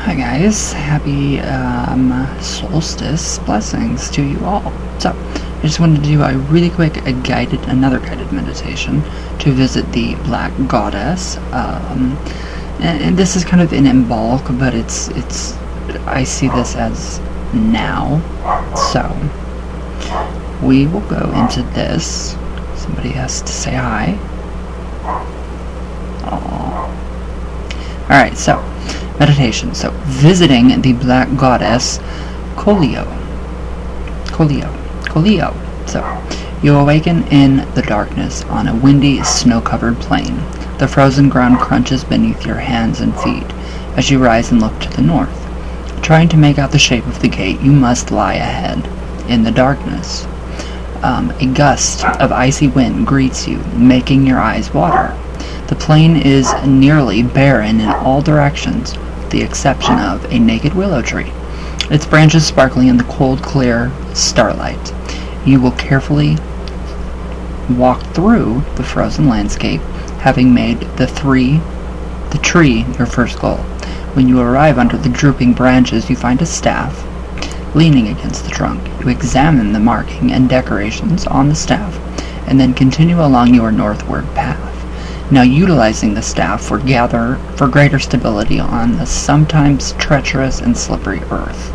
Hi guys, happy Solstice blessings to you all. So, I just wanted to do a really quick another guided meditation to visit the Black Goddess. And this is kind of in bulk, but I see this as now. So, we will go into this. Somebody has to say hi. Aww. Alright, so meditation. So, visiting the Black Goddess Colio. So, you awaken in the darkness on a windy, snow-covered plain. The frozen ground crunches beneath your hands and feet as you rise and look to the north. Trying to make out the shape of the gate, you must lie ahead in the darkness. A gust of icy wind greets you, making your eyes water. The plain is nearly barren in all directions, with the exception of a naked willow tree, its branches sparkling in the cold, clear starlight. You will carefully walk through the frozen landscape, having made the tree your first goal. When you arrive under the drooping branches, you find a staff leaning against the trunk. You examine the marking and decorations on the staff, and then continue along your northward path. Now utilizing the staff for greater stability on the sometimes treacherous and slippery earth.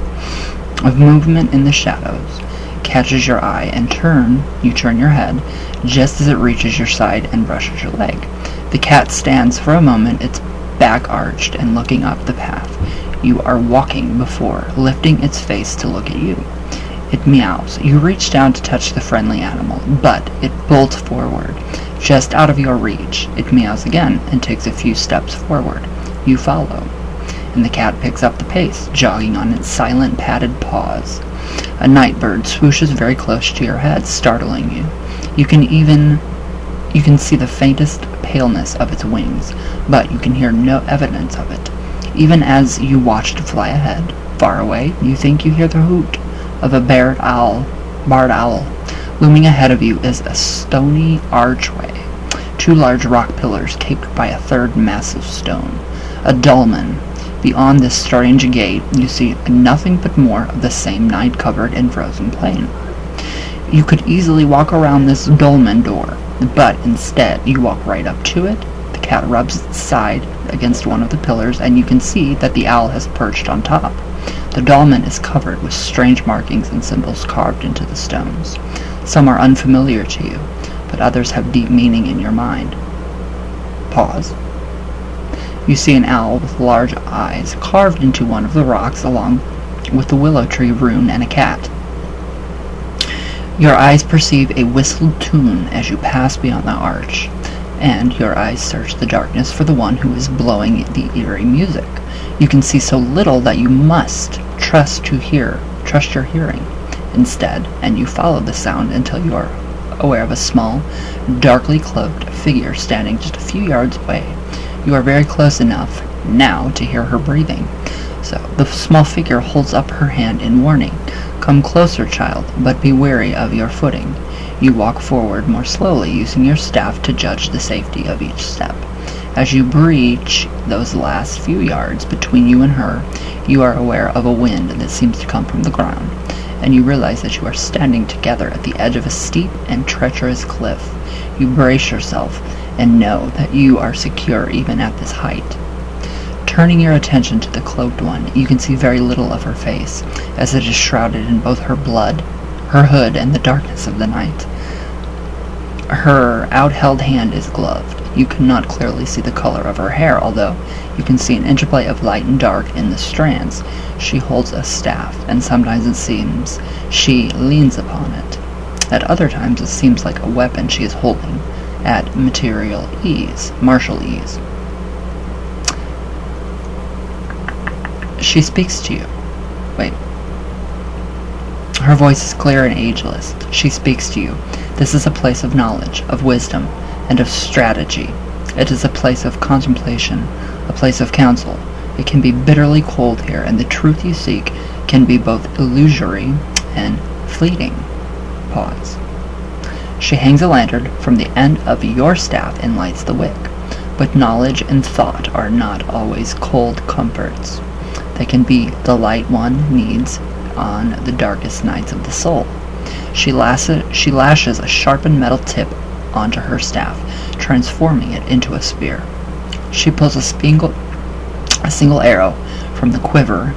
A movement in the shadows catches your eye and you turn your head just as it reaches your side and brushes your leg. The cat stands for a moment, its back arched and looking up the path you are walking before lifting its face to look at you. It meows. You reach down to touch the friendly animal, but it bolts forward, just out of your reach. It meows again and takes a few steps forward. You follow, and the cat picks up the pace, jogging on its silent, padded paws. A night bird swooshes very close to your head, startling you. You can see the faintest paleness of its wings, but you can hear no evidence of it. Even as you watch to fly ahead, far away, you think you hear the hoot of a barred owl. Looming ahead of you is a stony archway, two large rock pillars capped by a third massive stone. A dolmen. Beyond this strange gate, you see nothing but more of the same night-covered and frozen plain. You could easily walk around this dolmen door, but instead you walk right up to it. The cat rubs its side against one of the pillars, and you can see that the owl has perched on top. The dolmen is covered with strange markings and symbols carved into the stones. Some are unfamiliar to you, but others have deep meaning in your mind. Pause. You see an owl with large eyes carved into one of the rocks along with the willow tree rune and a cat. Your eyes perceive a whistled tune as you pass beyond the arch, and your eyes search the darkness for the one who is blowing the eerie music. You can see so little that you must trust your hearing instead, and you follow the sound until you are aware of a small, darkly cloaked figure standing just a few yards away. You are very close enough now to hear her breathing. So the small figure holds up her hand in warning. Come closer, child, but be wary of your footing. You walk forward more slowly, using your staff to judge the safety of each step. As you breach those last few yards between you and her, you are aware of a wind that seems to come from the ground, and you realize that you are standing together at the edge of a steep and treacherous cliff. You brace yourself and know that you are secure even at this height. Turning your attention to the cloaked one, you can see very little of her face, as it is shrouded in both her blood, her hood, and the darkness of the night. Her outheld hand is gloved. You cannot clearly see the color of her hair, although you can see an interplay of light and dark in the strands. She holds a staff, and sometimes it seems she leans upon it. At other times it seems like a weapon she is holding at martial ease. She speaks to you. Wait. Her voice is clear and ageless. She speaks to you. This is a place of knowledge, of wisdom, and of strategy. It is a place of contemplation, a place of counsel. It can be bitterly cold here, and the truth you seek can be both illusory and fleeting. Pause. She hangs a lantern from the end of your staff and lights the wick. But knowledge and thought are not always cold comforts. They can be the light one needs on the darkest nights of the soul. She lashes a sharpened metal tip onto her staff, transforming it into a spear. She pulls a single arrow from the quiver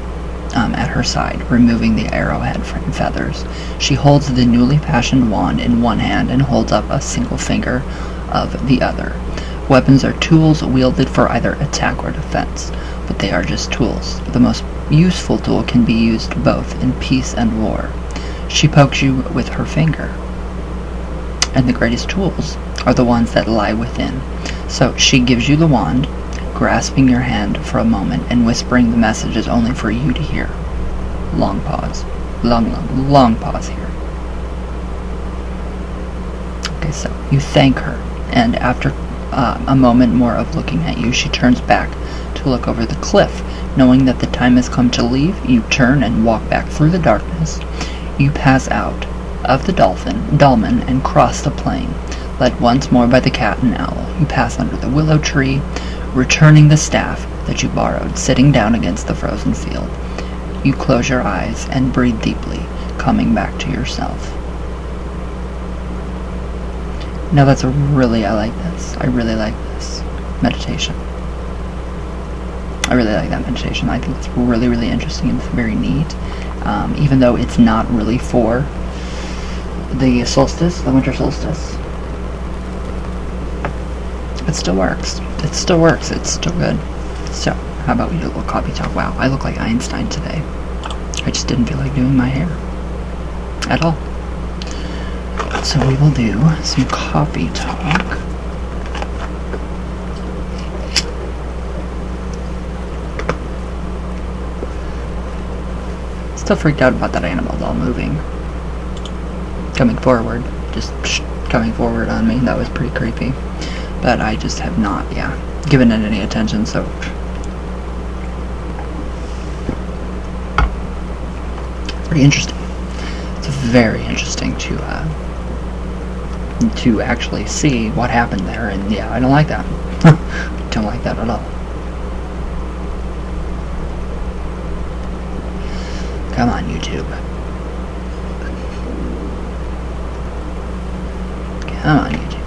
at her side, removing the arrowhead and feathers. She holds the newly fashioned wand in one hand and holds up a single finger of the other. Weapons are tools wielded for either attack or defense, but they are just tools. The most useful tool can be used both in peace and war. She pokes you with her finger, and the greatest tools are the ones that lie within. So she gives you the wand, grasping your hand for a moment and whispering the messages only for you to hear. Long pause. Long pause here. Okay, so you thank her, and after a moment more of looking at you, she turns back to look over the cliff. Knowing that the time has come to leave, you turn and walk back through the darkness. You pass out of the dolmen and cross the plain. Led once more by the cat and owl, you pass under the willow tree, returning the staff that you borrowed, sitting down against the frozen field. You close your eyes and breathe deeply, coming back to yourself. Now I like this. I really like this meditation. I really like that meditation. I think it's really, really interesting and it's very neat. Even though it's not really for the solstice, the winter solstice. It still works. It still works. It's still good. So, how about we do a little copy talk? Wow, I look like Einstein today. I just didn't feel like doing my hair. At all. So we will do some copy talk. Still freaked out about that animal doll moving. Coming forward. Just coming forward on me. That was pretty creepy. But I just have not, given it any attention, so... Pretty interesting. It's very interesting to actually see what happened there, and yeah, I don't like that. Don't like that at all. Come on, YouTube. Come on, YouTube.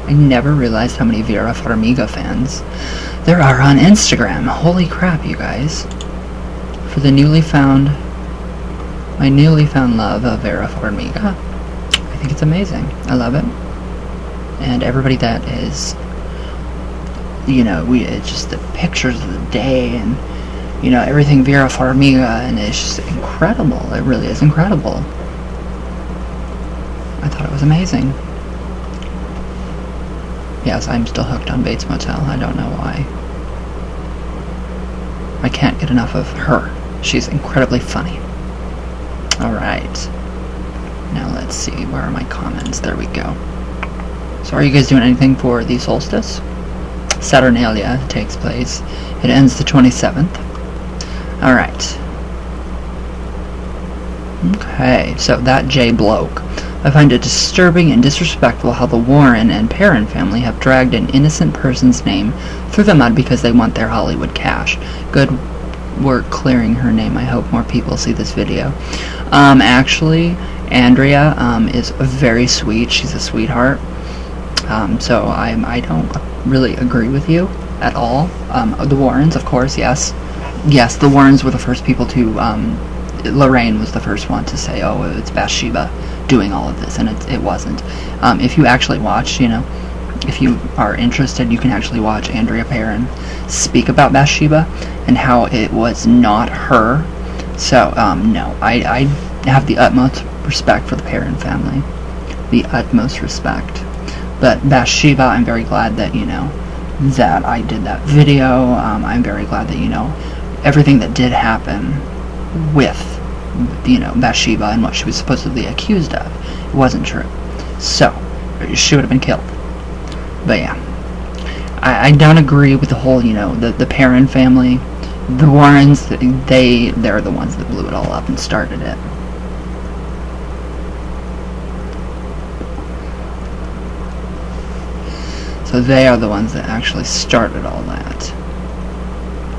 I never realized how many Vera Farmiga fans there are on Instagram. Holy crap, you guys. For the my newly found love of Vera Farmiga. I think it's amazing. I love it. And everybody that is, it's just the pictures of the day and, everything Vera Farmiga, and it's just incredible. It really is incredible. I thought it was amazing. Yes, I'm still hooked on Bates Motel. I don't know why. I can't get enough of her. She's incredibly funny. Alright. Now let's see. Where are my comments? There we go. So are you guys doing anything for the solstice? Saturnalia takes place. It ends the 27th. Alright. Okay, so that J bloke. I find it disturbing and disrespectful how the Warren and Perrin family have dragged an innocent person's name through the mud because they want their Hollywood cash. Good work clearing her name. I hope more people see this video. Actually, Andrea is very sweet. She's a sweetheart. So I don't really agree with you at all. The Warrens, of course, yes. Yes, the Warrens were the first people to... Lorraine was the first one to say, oh, it's Bathsheba doing all of this, and it wasn't. If you actually watch, if you are interested, you can actually watch Andrea Perrin speak about Bathsheba and how it was not her. So, no, I have the utmost respect for the Perrin family. The utmost respect. But Bathsheba, I'm very glad that, that I did that video. I'm very glad that, everything that did happen with, Bathsheba and what she was supposedly accused of, it wasn't true. So, she would have been killed. But yeah, I don't agree with the whole, the Perrin family. The Warrens, they're the ones that blew it all up and started it. So they are the ones that actually started all that.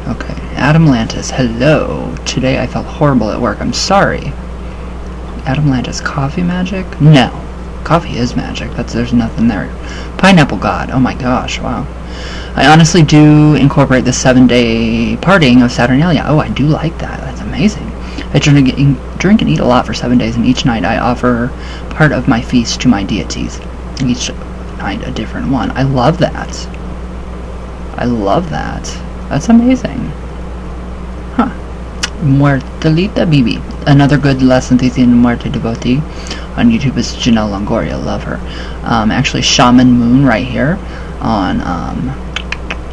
Okay, Adamlantis, hello. Today I felt horrible at work. I'm sorry. Adamlantis, coffee magic? No. Coffee is magic. There's nothing there. Pineapple God. Oh my gosh, wow. I honestly do incorporate the 7-day partying of Saturnalia. Oh, I do like that. That's amazing. I drink and eat a lot for 7 days, and each night I offer part of my feast to my deities. Each night a different one. I love that. I love that. That's amazing. Huh. Muertelita Bibi. Another good lesson thesis in Muerte devotee. On YouTube is Janelle Longoria. Love her. Actually, Shaman Moon right here on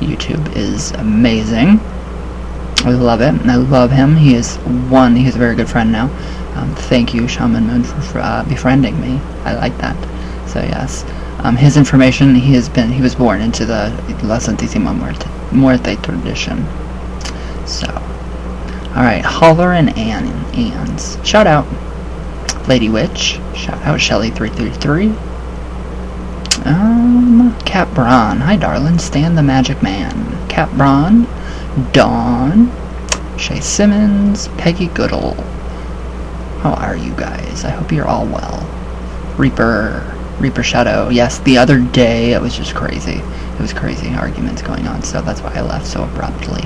YouTube is amazing. I love it. I love him. He's a very good friend now. Thank you, Shaman Moon, for befriending me. I like that. So yes, his information. He was born into the La Santísima Muerte tradition. So, all right, Holler and Ann's. Shout out, Lady Witch. Shout out, Shelly333. Cap Braun. Hi, darling. Stan the Magic Man. Cap Braun. Dawn. Shay Simmons. Peggy Goodall. How are you guys? I hope you're all well. Reaper Shadow. Yes, the other day it was just crazy. It was crazy arguments going on, so that's why I left so abruptly.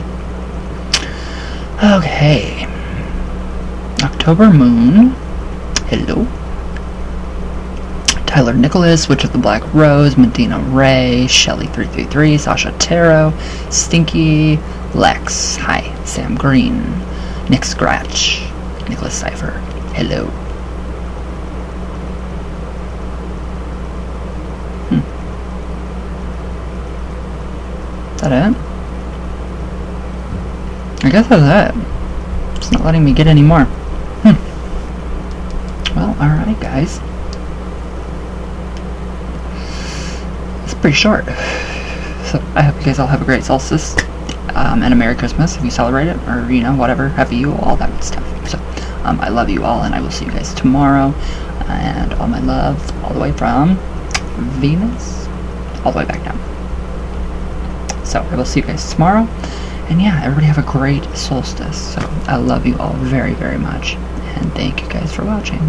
Okay. October Moon. Hello. Tyler Nicholas, Witch of the Black Rose, Medina Ray, Shelly333, Sasha Taro, Stinky, Lex, hi, Sam Green, Nick Scratch, Nicholas Cipher, hello. Is that it? I guess that's it. It's not letting me get any more. Well, alright guys. Pretty short. So I hope you guys all have a great solstice and a Merry Christmas if you celebrate it, or whatever, Happy Yule, all that good stuff. So I love you all, and I will see you guys tomorrow, and all my love all the way from Venus all the way back down. So I will see you guys tomorrow, and yeah, everybody have a great solstice. So I love you all very, very much, and thank you guys for watching.